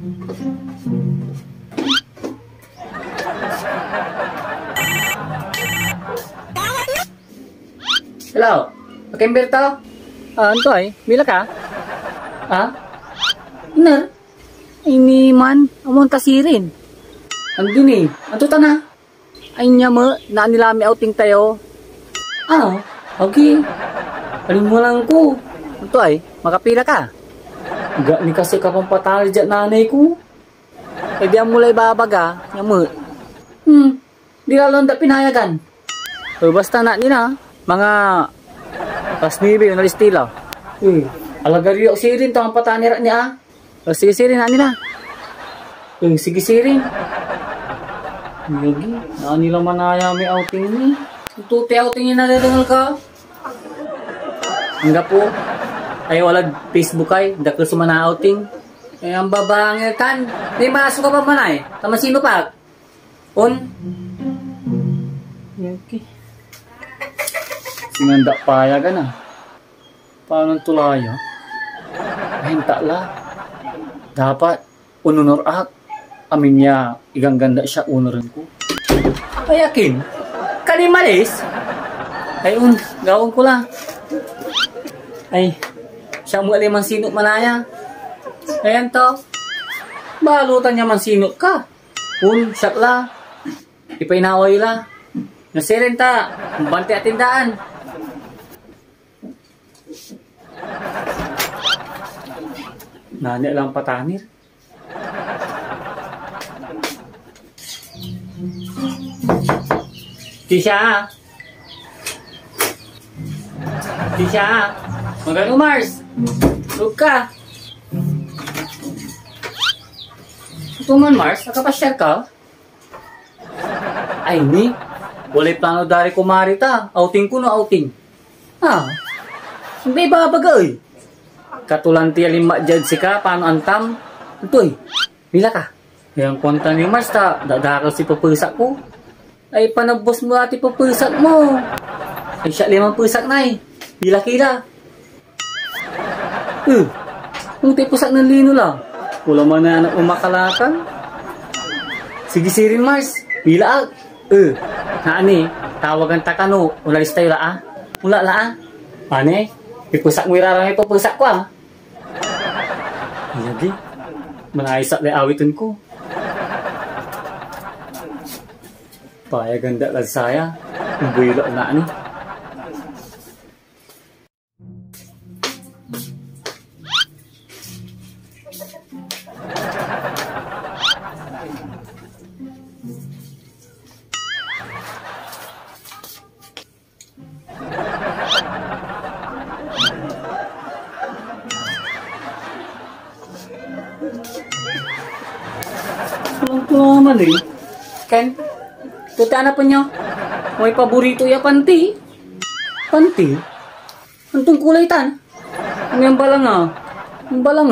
Hello, pakai to? Anto ay, mila ka? Bener? Ini man, amon tasirin. Andun eh, ato ta na. Ay niya mo, na nilami outing tayo. Okay. Alin mo lang ko. Anto ay, makapila ka. Gak ni kasi ka pang patali dyan nanay ko. Eh di ang mulay babaga, nga mo. Di lalo nda pinayagan. Basta na nina, mga pasnibi yung nalistila. Alagari ako sirin to ang patanira niya. Sige sirin na nila. Sige sirin. Yagi, na nila manaya may outing ni. Tuti outing niya nadadangal ka. Hangga po. Ay wala Facebook ay, dakil sumana outing. Ay ang babangil kan. May masok ka pa manay. Tama sino pa? Yagi. Singanda payagan na. Paano tulaya? Ay la. Dapat ununor ak. Amin niya igang ganda siya unorin ko. Ay yakin. Kalimalis. Ay gawin ko lang. Ay siya mo alimang sinok manaya. Ayan to. Balutan niya man sinok ka. Siya la. Ipainaway la. Nasirin ta. Bante at tindaan. Nanya lang patanir. Tisha! Magano Mars? Lug ka! Ito man Mars, nakapasyal ka? Ay ni, walay plano dari kumari ta. Outing ko no outing. Hindi babagay. Katulanti lima jad si ka, paano antam? Ito'y, mila ka. Yang konta ni Mars ta, dadakal si papusak ko. Ay panabos mo ati papusak mo. Ay siya 5 pusak na eh. Bila kila. Kung pusak ng lino lang. Wala man na anak umakalakan. Sige sirin Mars, bila naani, tawagan takano. Ulalis tayo la Ula la Ane, ipusak mo irarang ipapusak ko Yagi, manaisak na awitin ko. Payaganda lang saya. Ubuylo na ani. Kulang naman eh. Ken, tuta na po nyo. May paborito ya panti. Panti? Antong kulay tan? Ano yung balang Yung balang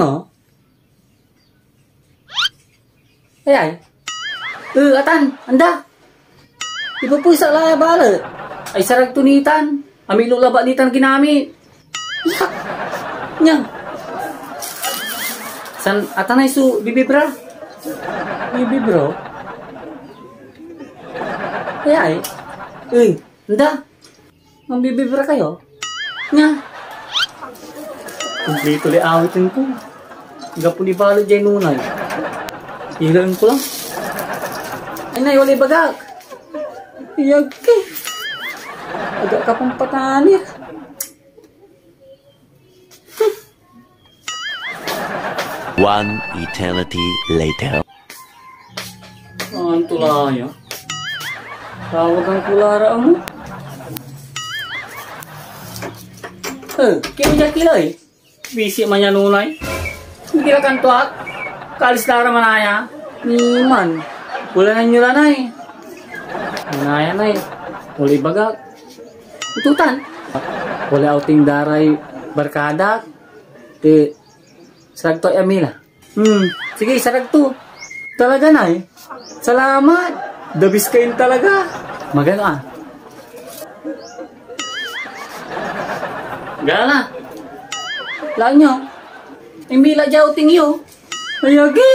Ay. Atan, anda. Ipapusa lang bala. Ay sarag tunitan. Amilo laba nitan ginamit. Nyang. San atanay su bibibra? Bibibro? Ay. Anda. Ang bibibra kayo? Nya. Kumplito li awitin ko. Gapo ni balo dyan nunay. Hilang ko lang. Ay nay, wala bagak. Iyag ka. Agak ka pang patanir. One eternity later. Ang tulaya. Tawag ang kulara mo. Kila eh. Busy man yan nunay. Hindi ka kantuak. Kalis lara manaya. Niman. Wala na nyo lanay. Manaya na eh. Wala bagak. Ututan. Wala outing daray barkada. Sarag to Amila. Sige, sarag to. Talaga na eh. Salamat. Dabis kain talaga. Magano Gala. Lang nyo. Imbila jauting yo. Ayagi.